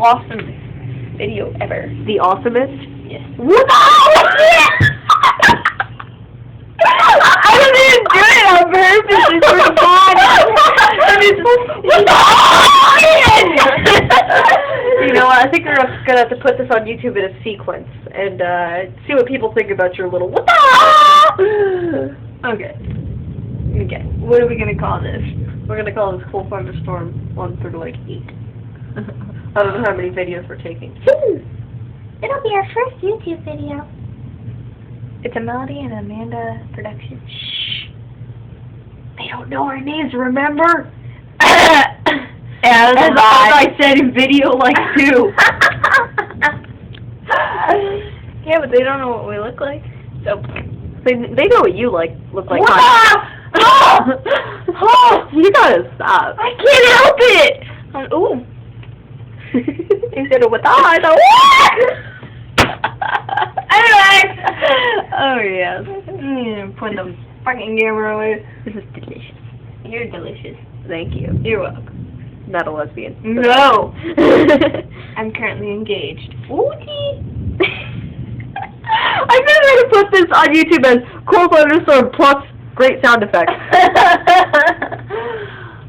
awesome video ever. The awesomest? Yes. What? I didn't even do it on purpose. I swear to God. You know what? I think we're gonna have to put this on YouTube in a sequence and see what people think about your little. What the? Okay. Okay. What are we gonna call this? We're gonna call this Cool Thunderstorm 1 through like 8. I don't know how many videos we're taking. It'll be our first YouTube video. It's a Melody and Amanda production. Shh. They don't know our names, remember? Yeah, As I said in video like 2. Yeah, but they don't know what we look like. So They know what you look like. What? Oh, you gotta stop. I can't help it. Ooh. Instead of with the eyes, Anyway. oh yes. Put the fucking camera away. This is delicious. You're delicious. Thank you. You're welcome. Not a lesbian. No. I'm currently engaged. Ooh-tee. I'm going to put this on YouTube as Cool Thunderstorm plus great sound effects.